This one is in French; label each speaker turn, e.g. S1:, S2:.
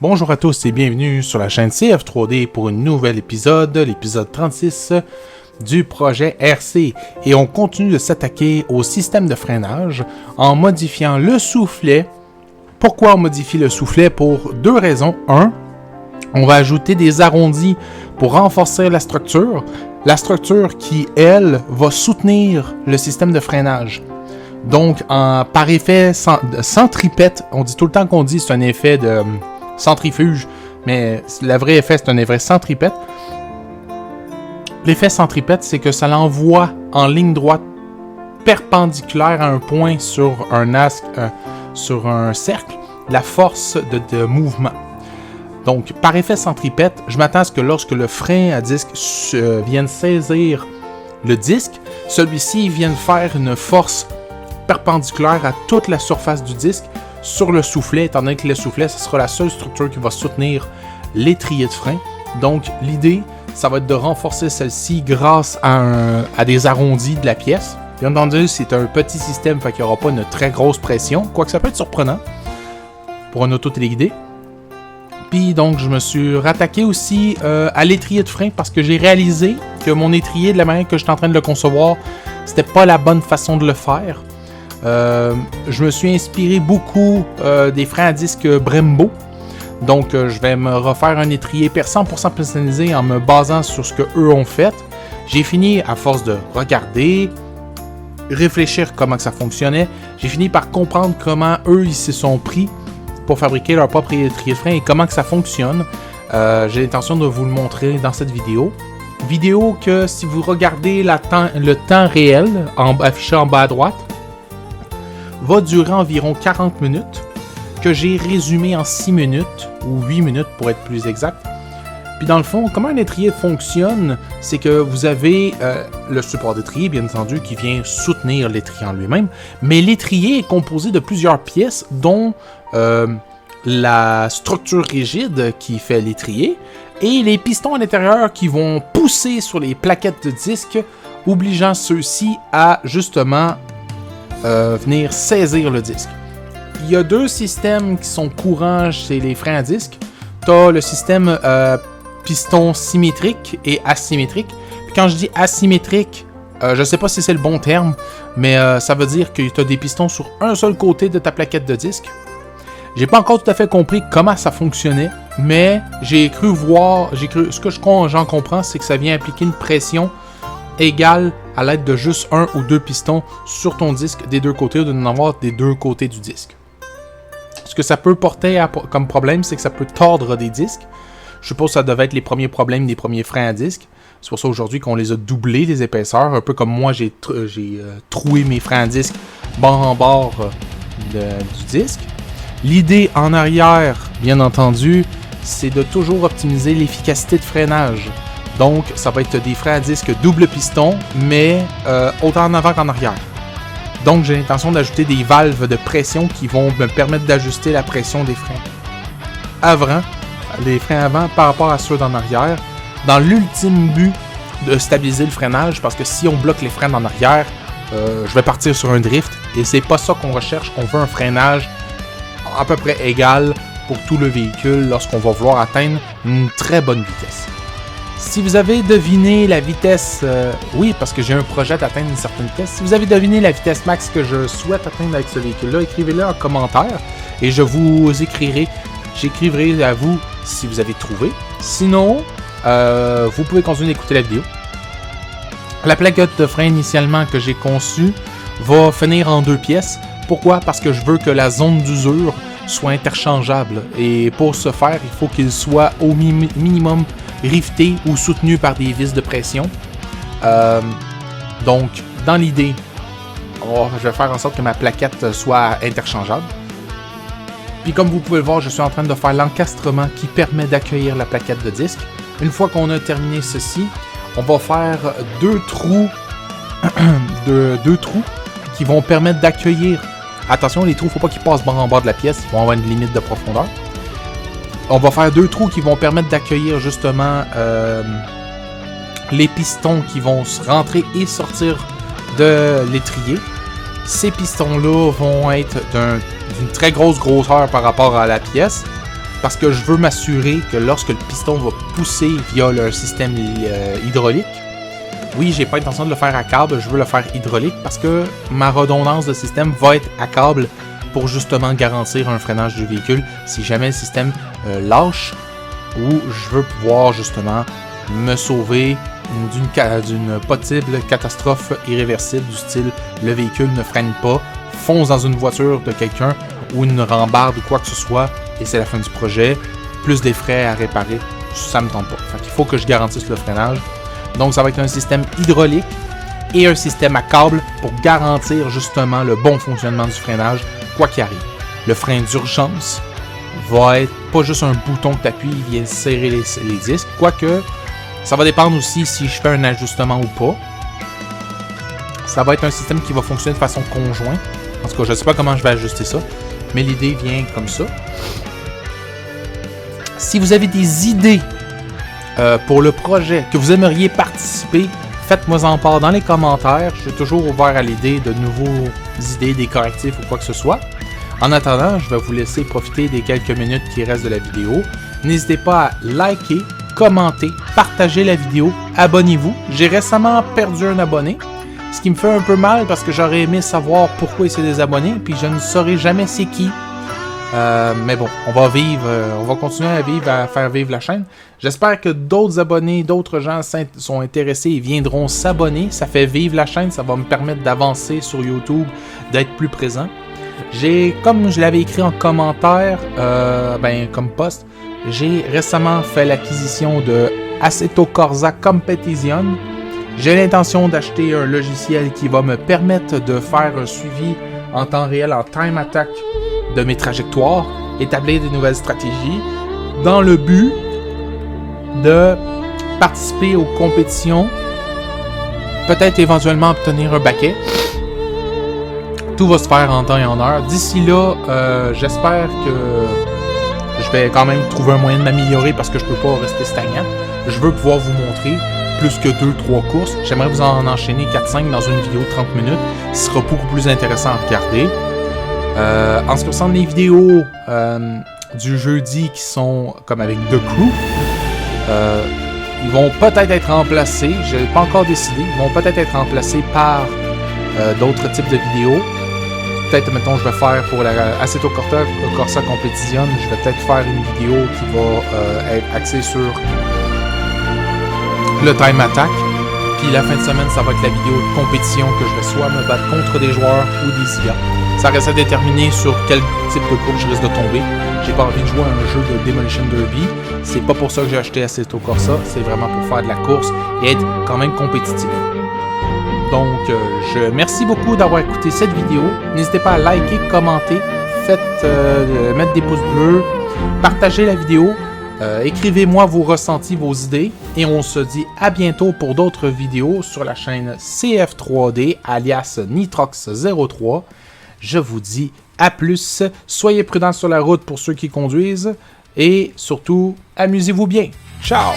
S1: Bonjour à tous et bienvenue sur la chaîne CF3D pour un nouvel épisode, l'épisode 36 du projet RC. Et on continue de s'attaquer au système de freinage en modifiant le soufflet. Pourquoi on modifie le soufflet? Pour deux raisons. Un, on va ajouter des arrondis pour renforcer la structure. La structure qui, elle, va soutenir le système de freinage. Donc, par effet centripète, on dit tout le temps qu'on dit c'est un effet de centrifuge, mais le vrai effet, c'est un effet centripète. L'effet centripète, c'est que ça l'envoie en ligne droite perpendiculaire à un point sur un cercle, la force de mouvement. Donc, par effet centripète, je m'attends à ce que lorsque le frein à disque vienne saisir le disque, celui-ci vienne faire une force perpendiculaire à toute la surface du disque sur le soufflet, étant donné que le soufflet, ce sera la seule structure qui va soutenir l'étrier de frein. Donc, l'idée, ça va être de renforcer celle-ci grâce à des arrondis de la pièce. Bien entendu, c'est un petit système, fait qu'il n'y aura pas une très grosse pression, quoique ça peut être surprenant pour un auto téléguidé. Puis donc, je me suis rattaqué aussi à l'étrier de frein parce que j'ai réalisé que mon étrier, de la manière que j'étais en train de le concevoir, c'était pas la bonne façon de le faire. Je me suis inspiré beaucoup des freins à disque Brembo. Donc, je vais me refaire un étrier 100% personnalisé en me basant sur ce qu'eux ont fait. J'ai fini, à force de regarder, réfléchir comment que ça fonctionnait, j'ai fini par comprendre comment eux, ils se sont pris pour fabriquer leur propre étrier de frein et comment que ça fonctionne. J'ai l'intention de vous le montrer dans cette vidéo. Vidéo que, si vous regardez le temps réel affiché en bas à droite, va durer environ 40 minutes, que j'ai résumé en 6 minutes, ou 8 minutes pour être plus exact. Puis dans le fond, comment un étrier fonctionne, c'est que vous avez le support d'étrier, bien entendu, qui vient soutenir l'étrier en lui-même, mais l'étrier est composé de plusieurs pièces, dont la structure rigide qui fait l'étrier, et les pistons à l'intérieur qui vont pousser sur les plaquettes de disque, obligeant ceux-ci à, justement, venir saisir le disque. Il y a deux systèmes qui sont courants chez les freins à disque. Tu as le système piston symétrique et asymétrique. Puis quand je dis asymétrique, je ne sais pas si c'est le bon terme, mais ça veut dire que tu as des pistons sur un seul côté de ta plaquette de disque. J'ai pas encore tout à fait compris comment ça fonctionnait, mais ce que j'en comprends, c'est que ça vient appliquer une pression égale à l'aide de juste un ou deux pistons sur ton disque des deux côtés, ou de n'en avoir des deux côtés du disque. Ce que ça peut porter comme problème, c'est que ça peut tordre des disques. Je suppose que ça devait être les premiers problèmes des premiers freins à disque. C'est pour ça aujourd'hui qu'on les a doublés, les épaisseurs. Un peu comme moi, j'ai troué mes freins à disque bord en bord du disque. L'idée en arrière, bien entendu, c'est de toujours optimiser l'efficacité de freinage. Donc, ça va être des freins à disque double piston, mais autant en avant qu'en arrière. Donc, j'ai l'intention d'ajouter des valves de pression qui vont me permettre d'ajuster la pression des freins avant, les freins avant par rapport à ceux d'en arrière, dans l'ultime but de stabiliser le freinage, parce que si on bloque les freins en arrière, je vais partir sur un drift, et c'est pas ça qu'on recherche. On veut un freinage à peu près égal pour tout le véhicule lorsqu'on va vouloir atteindre une très bonne vitesse. Si vous avez deviné la vitesse, oui, parce que j'ai un projet d'atteindre une certaine vitesse. Si vous avez deviné la vitesse max que je souhaite atteindre avec ce véhicule-là, écrivez-le en commentaire et j'écriverai à vous si vous avez trouvé. Sinon, vous pouvez continuer d'écouter la vidéo. La plaquette de frein initialement que j'ai conçue va finir en deux pièces. Pourquoi? Parce que je veux que la zone d'usure soit interchangeable. Et pour ce faire, il faut qu'il soit au minimum rifté ou soutenu par des vis de pression. Donc, dans l'idée, je vais faire en sorte que ma plaquette soit interchangeable. Puis comme vous pouvez le voir, je suis en train de faire l'encastrement qui permet d'accueillir la plaquette de disque. Une fois qu'on a terminé ceci, on va faire deux trous qui vont permettre d'accueillir. Attention, les trous, il ne faut pas qu'ils passent bord en bord de la pièce, ils vont avoir une limite de profondeur. On va faire deux trous qui vont permettre d'accueillir justement les pistons qui vont rentrer et sortir de l'étrier. Ces pistons-là vont être d'une très grosse grosseur par rapport à la pièce. parce que je veux m'assurer que lorsque le piston va pousser via le système hydraulique, oui, j'ai pas l'intention de le faire à câble, je veux le faire hydraulique parce que ma redondance de système va être à câble pour justement garantir un freinage du véhicule si jamais le système lâche, ou je veux pouvoir justement me sauver d'une possible catastrophe irréversible du style le véhicule ne freine pas, fonce dans une voiture de quelqu'un ou une rambarde ou quoi que ce soit et c'est la fin du projet, plus des frais à réparer, ça me tente pas. Fait qu'il faut que je garantisse le freinage. Donc ça va être un système hydraulique et un système à câble pour garantir justement le bon fonctionnement du freinage, quoi qu'il arrive. Le frein d'urgence va être pas juste un bouton que tu appuies, il vient serrer les disques, quoique ça va dépendre aussi si je fais un ajustement ou pas. Ça va être un système qui va fonctionner de façon conjointe. En tout cas, je ne sais pas comment je vais ajuster ça, mais l'idée vient comme ça. Si vous avez des idées pour le projet, que vous aimeriez participer, faites-moi en part dans les commentaires. Je suis toujours ouvert à l'idée de nouveaux idées, des correctifs ou quoi que ce soit. En attendant, je vais vous laisser profiter des quelques minutes qui restent de la vidéo. N'hésitez pas à liker, commenter, partager la vidéo, abonnez-vous. J'ai récemment perdu un abonné, ce qui me fait un peu mal parce que j'aurais aimé savoir pourquoi il s'est désabonné, puis je ne saurais jamais c'est qui. Mais bon, on va continuer à vivre, à faire vivre la chaîne. J'espère que d'autres abonnés, d'autres gens sont intéressés et viendront s'abonner. Ça fait vivre la chaîne, ça va me permettre d'avancer sur YouTube, d'être plus présent. Comme je l'avais écrit en commentaire, comme post, j'ai récemment fait l'acquisition de Assetto Corsa Competition. J'ai l'intention d'acheter un logiciel qui va me permettre de faire un suivi en temps réel, en time attack de mes trajectoires, établir des nouvelles stratégies dans le but de participer aux compétitions, peut-être éventuellement obtenir un baquet. Tout va se faire en temps et en heure. D'ici là, j'espère que je vais quand même trouver un moyen de m'améliorer parce que je peux pas rester stagnant. Je veux pouvoir vous montrer plus que 2-3 courses. J'aimerais vous en enchaîner 4-5 dans une vidéo de 30 minutes. Ce sera beaucoup plus intéressant à regarder. En ce qui concerne les vidéos du jeudi qui sont comme avec The Crew, ils vont peut-être être remplacés, je n'ai pas encore décidé, ils vont peut-être être remplacés par d'autres types de vidéos. Peut-être, mettons, je vais faire pour la Assetto Corsa Competition, je vais peut-être faire une vidéo qui va être axée sur le time attack. Puis la fin de semaine, ça va être la vidéo de compétition que je vais soit me battre contre des joueurs ou des IA. Ça reste à déterminer sur quel type de course je risque de tomber. J'ai pas envie de jouer à un jeu de Demolition Derby. C'est pas pour ça que j'ai acheté Assetto Corsa. C'est vraiment pour faire de la course et être quand même compétitif. Donc, je merci beaucoup d'avoir écouté cette vidéo. N'hésitez pas à liker, commenter, mettre des pouces bleus, partagez la vidéo. Écrivez-moi vos ressentis, vos idées, et on se dit à bientôt pour d'autres vidéos sur la chaîne CF3D alias Nitrox03. Je vous dis à plus, soyez prudents sur la route pour ceux qui conduisent, et surtout, amusez-vous bien. Ciao!